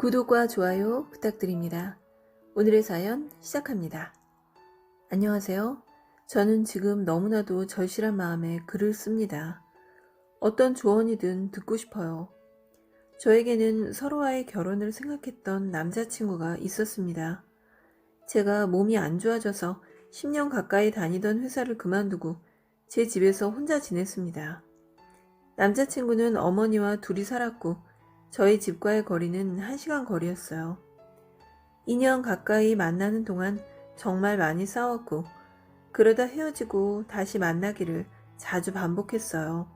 구독과 좋아요 부탁드립니다. 오늘의 사연 시작합니다. 안녕하세요. 저는 지금 너무나도 절실한 마음에 글을 씁니다. 어떤 조언이든 듣고 싶어요. 저에게는 서로와의 결혼을 생각했던 남자친구가 있었습니다. 제가 몸이 안 좋아져서 10년 가까이 다니던 회사를 그만두고 제 집에서 혼자 지냈습니다. 남자친구는 어머니와 둘이 살았고 저희 집과의 거리는 1시간 거리였어요. 2년 가까이 만나는 동안 정말 많이 싸웠고 그러다 헤어지고 다시 만나기를 자주 반복했어요.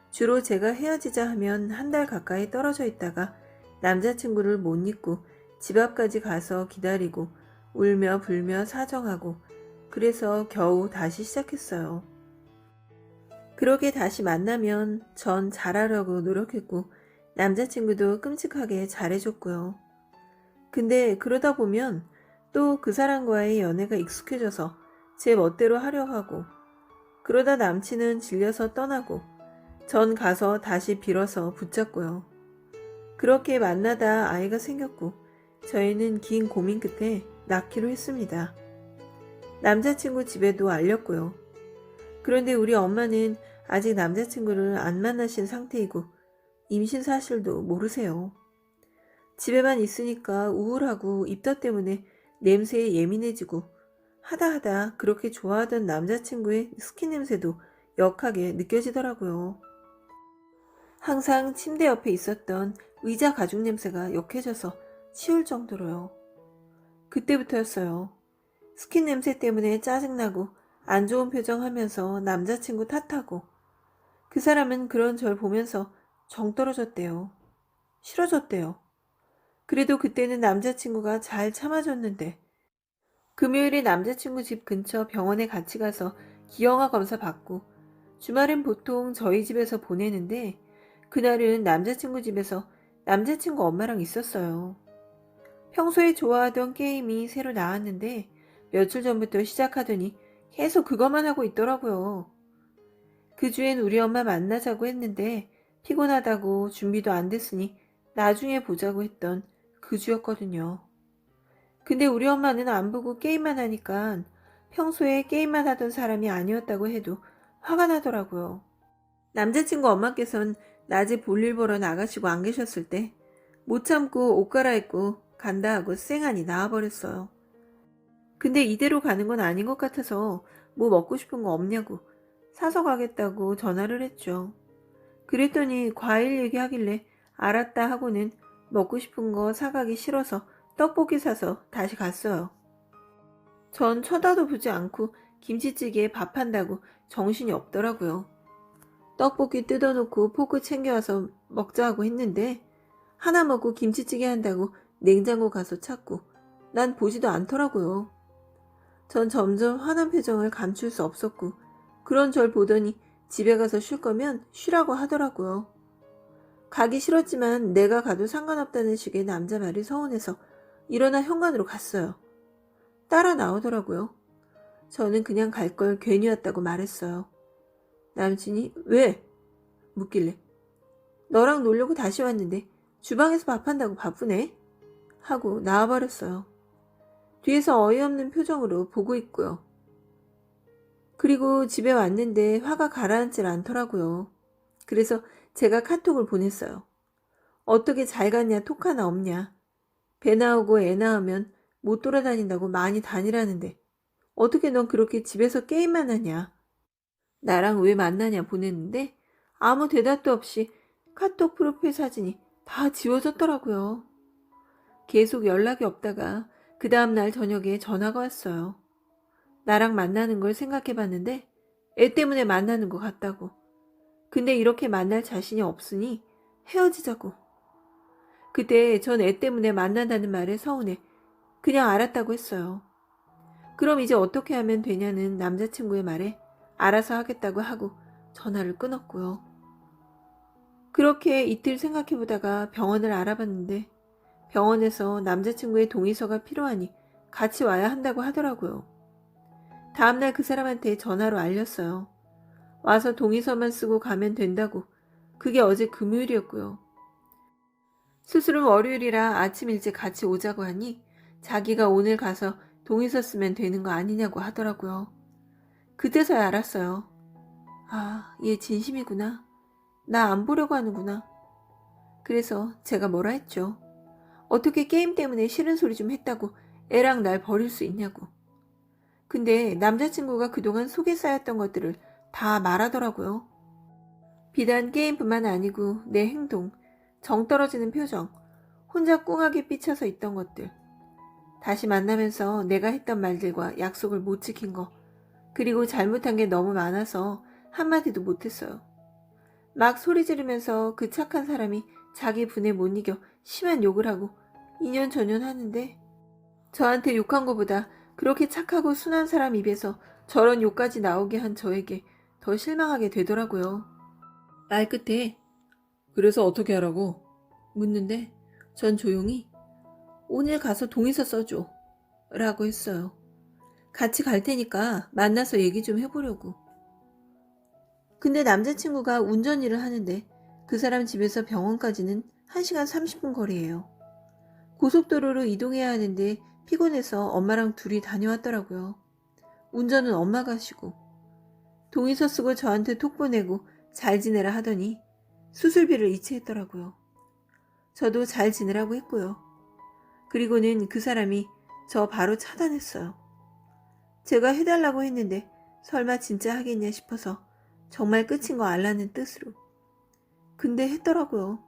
주로 제가 헤어지자 하면 1달 가까이 떨어져 있다가 남자친구를 못 잊고 집 앞까지 가서 기다리고 울며 불며 사정하고 그래서 겨우 다시 시작했어요. 그렇게 다시 만나면 전 잘하려고 노력했고 남자친구도 끔찍하게 잘해줬고요. 근데 그러다 보면 또 그 사람과의 연애가 익숙해져서 제 멋대로 하려 하고 그러다 남친은 질려서 떠나고 전 가서 다시 빌어서 붙잡고요. 그렇게 만나다 아이가 생겼고 저희는 긴 고민 끝에 낳기로 했습니다. 남자친구 집에도 알렸고요. 그런데 우리 엄마는 아직 남자친구를 안 만나신 상태이고 임신 사실도 모르세요. 집에만 있으니까 우울하고 입덧 때문에 냄새에 예민해지고 하다 그렇게 좋아하던 남자친구의 스킨 냄새도 역하게 느껴지더라고요. 항상 침대 옆에 있었던 의자 가죽 냄새가 역해져서 치울 정도로요. 그때부터였어요. 스킨 냄새 때문에 짜증나고 안 좋은 표정 하면서 남자친구 탓하고 그 사람은 그런 절 보면서 정 떨어졌대요. 싫어졌대요. 그래도 그때는 남자친구가 잘 참아줬는데 금요일에 남자친구 집 근처 병원에 같이 가서 기형아 검사 받고 주말엔 보통 저희 집에서 보내는데 그날은 남자친구 집에서 남자친구 엄마랑 있었어요. 평소에 좋아하던 게임이 새로 나왔는데 며칠 전부터 시작하더니 계속 그것만 하고 있더라고요. 그 주엔 우리 엄마 만나자고 했는데 피곤하다고 준비도 안 됐으니 나중에 보자고 했던 그 주였거든요. 근데 우리 엄마는 안 보고 게임만 하니까 평소에 게임만 하던 사람이 아니었다고 해도 화가 나더라고요. 남자친구 엄마께선 낮에 볼일 보러 나가시고 안 계셨을 때 못 참고 옷 갈아입고 간다 하고 쌩하니 나와버렸어요. 근데 이대로 가는 건 아닌 것 같아서 뭐 먹고 싶은 거 없냐고 사서 가겠다고 전화를 했죠. 그랬더니 과일 얘기하길래 알았다 하고는 먹고 싶은 거 사가기 싫어서 떡볶이 사서 다시 갔어요. 전 쳐다도 보지 않고 김치찌개에 밥 한다고 정신이 없더라고요. 떡볶이 뜯어놓고 포크 챙겨와서 먹자 하고 했는데 하나 먹고 김치찌개 한다고 냉장고 가서 찾고 난 보지도 않더라고요. 전 점점 화난 표정을 감출 수 없었고 그런 절 보더니 집에 가서 쉴 거면 쉬라고 하더라고요. 가기 싫었지만 내가 가도 상관없다는 식의 남자 말이 서운해서 일어나 현관으로 갔어요. 따라 나오더라고요. 저는 그냥 갈 걸 괜히 왔다고 말했어요. 남친이 왜? 묻길래 너랑 놀려고 다시 왔는데 주방에서 밥한다고 바쁘네? 하고 나와버렸어요. 뒤에서 어이없는 표정으로 보고 있고요. 그리고 집에 왔는데 화가 가라앉질 않더라고요. 그래서 제가 카톡을 보냈어요. 어떻게 잘 갔냐 톡 하나 없냐. 배 나오고 애 낳으면 못 돌아다닌다고 많이 다니라는데 어떻게 넌 그렇게 집에서 게임만 하냐. 나랑 왜 만나냐 보냈는데 아무 대답도 없이 카톡 프로필 사진이 다 지워졌더라고요. 계속 연락이 없다가 그 다음날 저녁에 전화가 왔어요. 나랑 만나는 걸 생각해봤는데 애 때문에 만나는 것 같다고. 근데 이렇게 만날 자신이 없으니 헤어지자고. 그때 전 애 때문에 만난다는 말에 서운해 그냥 알았다고 했어요. 그럼 이제 어떻게 하면 되냐는 남자친구의 말에 알아서 하겠다고 하고 전화를 끊었고요. 그렇게 이틀 생각해보다가 병원을 알아봤는데 병원에서 남자친구의 동의서가 필요하니 같이 와야 한다고 하더라고요. 다음날 그 사람한테 전화로 알렸어요. 와서 동의서만 쓰고 가면 된다고. 그게 어제 금요일이었고요. 수술은 월요일이라 아침 일찍 같이 오자고 하니 자기가 오늘 가서 동의서 쓰면 되는 거 아니냐고 하더라고요. 그때서야 알았어요. 아, 얘 진심이구나. 나 안 보려고 하는구나. 그래서 제가 뭐라 했죠. 어떻게 게임 때문에 싫은 소리 좀 했다고 애랑 날 버릴 수 있냐고. 근데 남자친구가 그동안 속에 쌓였던 것들을 다 말하더라고요. 비단 게임뿐만 아니고 내 행동, 정 떨어지는 표정, 혼자 꿍하게 삐쳐서 있던 것들, 다시 만나면서 내가 했던 말들과 약속을 못 지킨 거, 그리고 잘못한 게 너무 많아서 한마디도 못했어요. 막 소리 지르면서 그 착한 사람이 자기 분에 못 이겨 심한 욕을 하고 2년 전년 하는데 저한테 욕한 거보다 그렇게 착하고 순한 사람 입에서 저런 욕까지 나오게 한 저에게 더 실망하게 되더라고요. 말 끝에 그래서 어떻게 하라고? 묻는데 전 조용히 오늘 가서 동의서 써줘 라고 했어요. 같이 갈 테니까 만나서 얘기 좀 해보려고. 근데 남자친구가 운전 일을 하는데 그 사람 집에서 병원까지는 1시간 30분 거리예요. 고속도로로 이동해야 하는데 피곤해서 엄마랑 둘이 다녀왔더라고요. 운전은 엄마가 하시고 동의서 쓰고 저한테 톡 보내고 잘 지내라 하더니 수술비를 이체했더라고요. 저도 잘 지내라고 했고요. 그리고는 그 사람이 저 바로 차단했어요. 제가 해달라고 했는데 설마 진짜 하겠냐 싶어서 정말 끝인 거 알라는 뜻으로. 근데 했더라고요.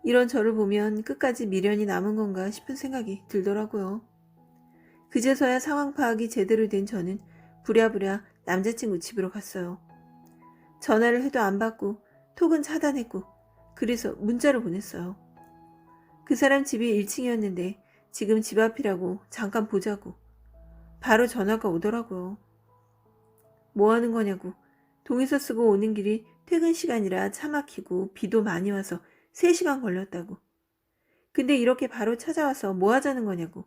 이런 저를 보면 끝까지 미련이 남은 건가 싶은 생각이 들더라고요. 그제서야 상황 파악이 제대로 된 저는 부랴부랴 남자친구 집으로 갔어요. 전화를 해도 안 받고 톡은 차단했고 그래서 문자를 보냈어요. 그 사람 집이 1층이었는데 지금 집 앞이라고 잠깐 보자고. 바로 전화가 오더라고요. 뭐 하는 거냐고. 동의서 쓰고 오는 길이 퇴근 시간이라 차 막히고 비도 많이 와서 3시간 걸렸다고. 근데 이렇게 바로 찾아와서 뭐 하자는 거냐고.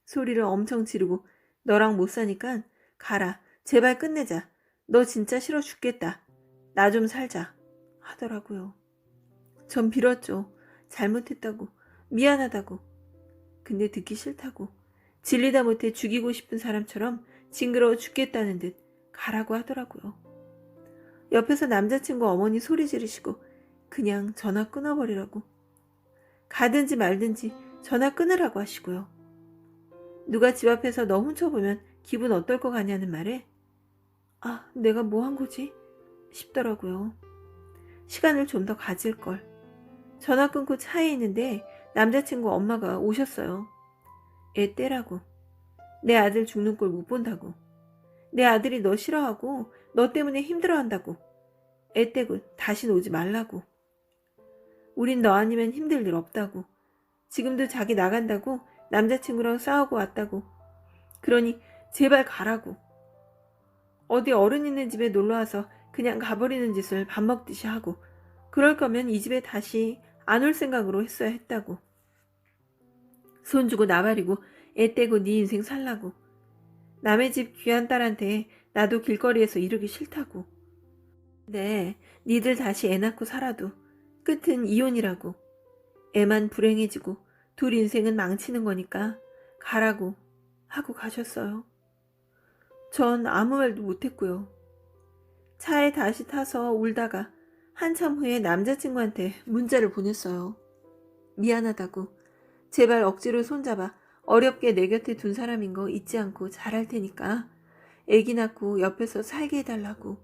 소리를 엄청 지르고 너랑 못 사니까 가라. 제발 끝내자. 너 진짜 싫어 죽겠다. 나 좀 살자. 하더라고요. 전 빌었죠. 잘못했다고. 미안하다고. 근데 듣기 싫다고. 질리다 못해 죽이고 싶은 사람처럼 징그러워 죽겠다는 듯 가라고 하더라고요. 옆에서 남자친구 어머니 소리 지르시고 그냥 전화 끊어버리라고. 가든지 말든지 전화 끊으라고 하시고요. 누가 집 앞에서 너 훔쳐보면 기분 어떨 것 같냐는 말에 아, 내가 뭐 한 거지? 싶더라고요. 시간을 좀 더 가질걸. 전화 끊고 차에 있는데 남자친구 엄마가 오셨어요. 애 떼라고. 내 아들 죽는 꼴 못 본다고. 내 아들이 너 싫어하고 너 때문에 힘들어한다고. 애 떼고 다신 오지 말라고. 우린 너 아니면 힘들 일 없다고. 지금도 자기 나간다고 남자친구랑 싸우고 왔다고. 그러니 제발 가라고. 어디 어른 있는 집에 놀러와서 그냥 가버리는 짓을 밥 먹듯이 하고 그럴 거면 이 집에 다시 안 올 생각으로 했어야 했다고. 손 주고 나발이고 애 떼고 네 인생 살라고. 남의 집 귀한 딸한테 나도 길거리에서 이러기 싫다고. 근데 니들 다시 애 낳고 살아도 끝은 이혼이라고. 애만 불행해지고 둘 인생은 망치는 거니까 가라고 하고 가셨어요. 전 아무 말도 못했고요. 차에 다시 타서 울다가 한참 후에 남자친구한테 문자를 보냈어요. 미안하다고. 제발 억지로 손잡아 어렵게 내 곁에 둔 사람인 거 잊지 않고 잘할 테니까 애기 낳고 옆에서 살게 해달라고.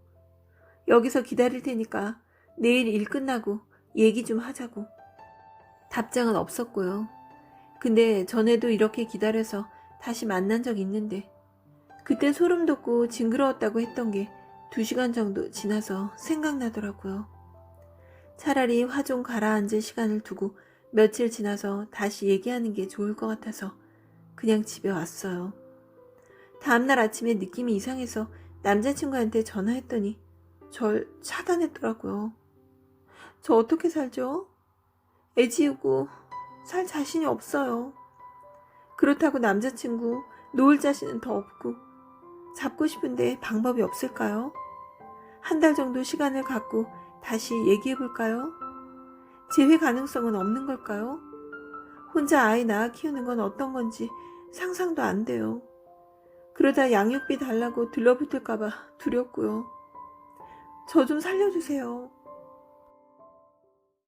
여기서 기다릴 테니까 내일 일 끝나고 얘기 좀 하자고. 답장은 없었고요. 근데 전에도 이렇게 기다려서 다시 만난 적 있는데 그때 소름 돋고 징그러웠다고 했던 게 2시간 정도 지나서 생각나더라고요. 차라리 화 좀 가라앉을 시간을 두고 며칠 지나서 다시 얘기하는 게 좋을 것 같아서 그냥 집에 왔어요. 다음날 아침에 느낌이 이상해서 남자친구한테 전화했더니 절 차단했더라고요. 저 어떻게 살죠? 애 지우고 살 자신이 없어요. 그렇다고 남자친구 놓을 자신은 더 없고 잡고 싶은데 방법이 없을까요? 한 달 정도 시간을 갖고 다시 얘기해볼까요? 재회 가능성은 없는 걸까요? 혼자 아이 낳아 키우는 건 어떤 건지 상상도 안 돼요. 그러다 양육비 달라고 들러붙을까봐 두렵고요. 저 좀 살려주세요.